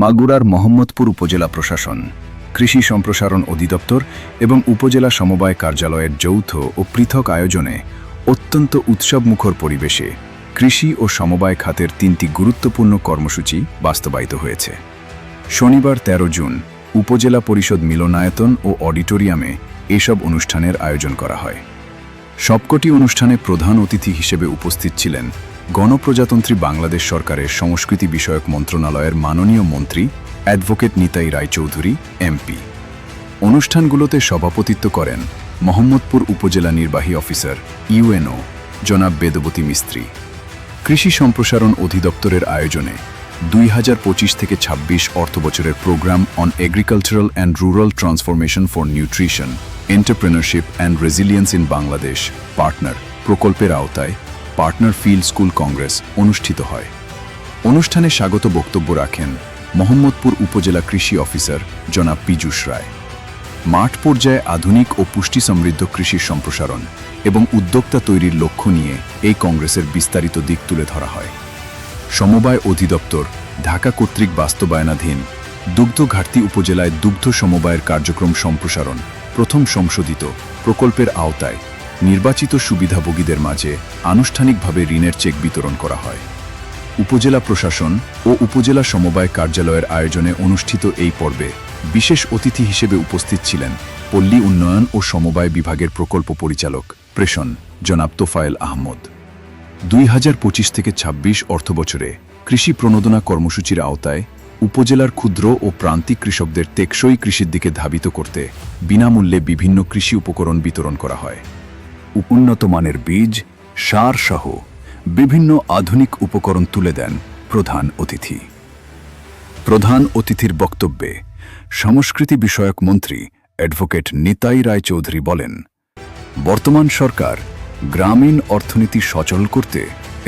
মাগুরার মোহাম্মদপুর উপজেলা প্রশাসন, কৃষি সম্প্রসারণ অধিদপ্তর এবং উপজেলা সমবায় কার্যালয়ের যৌথ ও পৃথক আয়োজনে অত্যন্ত উৎসবমুখর পরিবেশে কৃষি ও সমবায় খাতের ৩টি গুরুত্বপূর্ণ কর্মসূচি বাস্তবায়িত হয়েছে। শনিবার ১৩ জুন উপজেলা পরিষদ মিলনায়তন ও অডিটোরিয়ামে এসব অনুষ্ঠানের আয়োজন করা হয়। সবকটি অনুষ্ঠানে প্রধান অতিথি হিসেবে উপস্থিত ছিলেন গণপ্রজাতন্ত্রী বাংলাদেশ সরকারের সংস্কৃতি বিষয়ক মন্ত্রণালয়ের মাননীয় মন্ত্রী অ্যাডভোকেট নিতাই রায়চৌধুরী এমপি। অনুষ্ঠানগুলোতে সভাপতিত্ব করেন মোহাম্মদপুর উপজেলা নির্বাহী অফিসার ইউএনও জনাব বেদবতী মিস্ত্রি। কৃষি সম্প্রসারণ অধিদপ্তরের আয়োজনে ২০২৫ থেকে ২৬ অর্থবছরের program on agricultural and rural transformation for nutrition, entrepreneurship and resilience in Bangladesh partner প্রকল্পের আওতায় পার্টনার ফিল্ড স্কুল কংগ্রেস অনুষ্ঠিত হয়। অনুষ্ঠানে স্বাগত বক্তব্য রাখেন মোহাম্মদপুর উপজেলা কৃষি অফিসার জনাব পীযূষ রায়। মাঠ পর্যায়ে আধুনিক ও পুষ্টি সমৃদ্ধ কৃষির সম্প্রসারণ এবং উদ্যোক্তা তৈরির লক্ষ্য নিয়ে এই কংগ্রেসের বিস্তারিত দিক তুলে ধরা হয়। সমবায় অধিদপ্তর ঢাকা কর্তৃক বাস্তবায়নাধীন দুগ্ধ ঘাটতি উপজেলায় দুগ্ধ সমবায়ের কার্যক্রম সম্প্রসারণ প্রথম সংশোধিত প্রকল্পের আওতায় নির্বাচিত সুবিধাভোগীদের মাঝে আনুষ্ঠানিকভাবে ঋণের চেক বিতরণ করা হয়। উপজেলা প্রশাসন ও উপজেলা সমবায় কার্যালয়ের আয়োজনে অনুষ্ঠিত এই পর্বে বিশেষ অতিথি হিসেবে উপস্থিত ছিলেন পল্লী উন্নয়ন ও সমবায় বিভাগের প্রকল্প পরিচালক প্রেষণ জনাব তোফায়েল আহমদ। ২০২৫ থেকে ২৬ অর্থবছরে কৃষি প্রণোদনা কর্মসূচির আওতায় উপজেলার ক্ষুদ্র ও প্রান্তিক কৃষকদের টেকসই কৃষির দিকে ধাবিত করতে বিনামূল্যে বিভিন্ন কৃষি উপকরণ বিতরণ করা হয়। উন্নত মানের বীজ, সার সহ বিভিন্ন আধুনিক উপকরণ তুলে দেন প্রধান অতিথি। প্রধান অতিথির বক্তব্যে সংস্কৃতি বিষয়ক মন্ত্রী অ্যাডভোকেট নিতাই রায়চৌধুরী বলেন, বর্তমান সরকার গ্রামীণ অর্থনীতি সচল করতে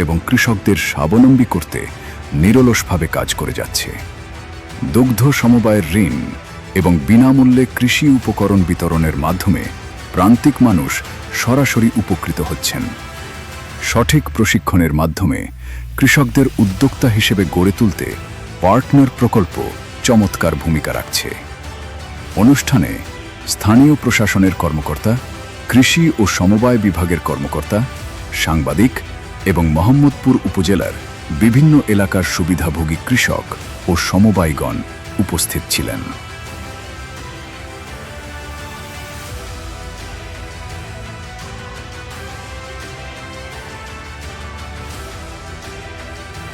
এবং কৃষকদের স্বাবলম্বী করতে নিরলসভাবে কাজ করে যাচ্ছে। দুগ্ধ সমবায়ের ঋণ এবং বিনামূল্যে কৃষি উপকরণ বিতরণের মাধ্যমে প্রান্তিক মানুষ সরাসরি উপকৃত হচ্ছেন। সঠিক প্রশিক্ষণের মাধ্যমে কৃষকদের উদ্যোক্তা হিসেবে গড়ে তুলতে পার্টনার প্রকল্প চমৎকার ভূমিকা রাখছে। অনুষ্ঠানে স্থানীয় প্রশাসনের কর্মকর্তা, কৃষি ও সমবায় বিভাগের কর্মকর্তা, সাংবাদিক এবং মোহাম্মদপুর উপজেলার বিভিন্ন এলাকার সুবিধাভোগী কৃষক ও সমবায়গণ উপস্থিত ছিলেন।